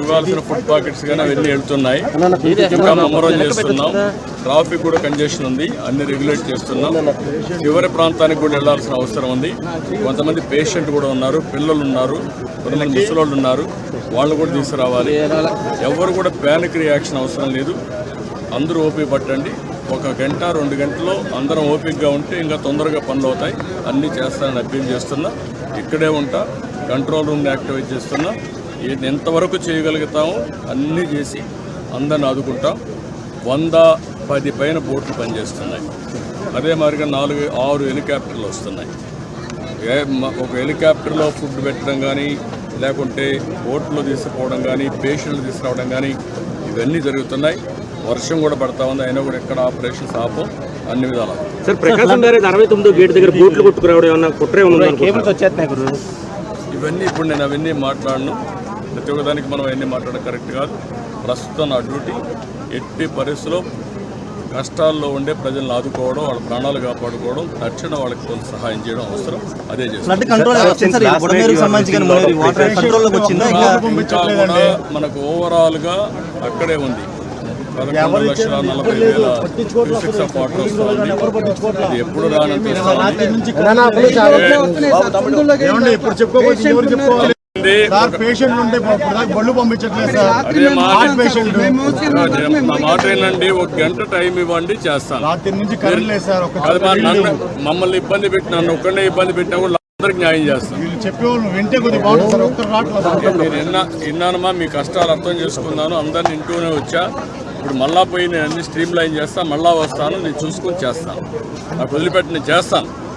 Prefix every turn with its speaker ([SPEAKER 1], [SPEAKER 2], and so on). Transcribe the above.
[SPEAKER 1] ఇవ్వాల్సిన food pockets కానీ అవన్నీ వెళ్తున్నాయి. ఇంకా ముమ్మరం చేస్తున్నాం. ట్రాఫిక్ కూడా కంజెషన్ ఉంది, అన్ని రెగ్యులేట్ చేస్తున్నాం. చివరి ప్రాంతానికి కూడా వెళ్లాల్సిన అవసరం ఉంది. కొంతమంది పేషెంట్ కూడా ఉన్నారు, పిల్లలు ఉన్నారు, కొంతమంది ముసలోళ్ళు ఉన్నారు, వాళ్ళు కూడా తీసుకురావాలి. ఎవరు కూడా ప్యానిక్ రియాక్షన్ అవసరం లేదు. అందరూ ఓపిక పట్టండి. 1 గంట 2 గంటల్లో అందరం ఓపికగా ఉంటే ఇంకా తొందరగా పనులు అవుతాయి. అన్నీ చేస్తానని అప్పీల్ చేస్తున్నా. ఇక్కడే ఉంటా, కంట్రోల్ రూమ్ని యాక్టివేట్ చేస్తున్నా. ఎంతవరకు చేయగలుగుతామో అన్నీ చేసి అందరిని ఆదుకుంటాం. 110 పైన బోట్లు పనిచేస్తున్నాయి. అదే మాదిరిగా 4-6 హెలికాప్టర్లు వస్తున్నాయి. ఒక హెలికాప్టర్లో ఫుడ్ పెట్టడం కానీ, లేకుంటే బోట్లో తీసుకుపోవడం కానీ, పేషెంట్లు తీసుకురావడం కానీ ఇవన్నీ జరుగుతున్నాయి. వర్షం కూడా పడతా ఉంది, అయినా కూడా ఎక్కడ ఆపరేషన్స్ ఆపం, అన్ని విధాలు.
[SPEAKER 2] సార్, ప్రకాశం బ్యారేజ్ 69 గేట్ దగ్గర బోట్లు కొట్టుకురావడం ఏమన్నా కుట్రే ఉందా?
[SPEAKER 1] ఇవన్నీ ఇప్పుడు నేను అవన్నీ మాట్లాడను. ప్రతి ఒక్కదానికి మనం అవన్నీ మాట్లాడడం కరెక్ట్ కాదు. ప్రస్తుతం నా డ్యూటీ ఎట్టి పరిస్థితుల్లో కష్టాల్లో ఉండే ప్రజలను ఆదుకోవడం, వాళ్ళ ప్రాణాలు కాపాడుకోవడం, తక్షణ వాళ్ళకి కొంత సహాయం చేయడం అవసరం. అదే చేస్తాం. ఇంకా కూడా మనకు ఓవరాల్గా అక్కడే ఉంది 11,40,000 క్యూసెక్స్ ఆఫ్ వాటర్ వస్తుంది. అది ఎప్పుడు రానంటే మా మాట ఏంటండి, 1 గంట టైం ఇవ్వండి, చేస్తాను. మమ్మల్ని ఇబ్బంది పెట్టినా, నన్ను ఒక్కడే ఇబ్బంది పెట్టినా కూడా అందరికి న్యాయం చేస్తాను. నేను విన్నానమ్మా, మీ కష్టాలు అర్థం చేసుకున్నాను, అందరిని ఇంటూనే వచ్చా. ఇప్పుడు మళ్ళా పోయి నేను అన్ని స్ట్రీమ్ లైన్ చేస్తాను, మళ్ళా వస్తాను, నేను చూసుకొని చేస్తాను. నాకు వదిలిపెట్టి నేను చేస్తాను.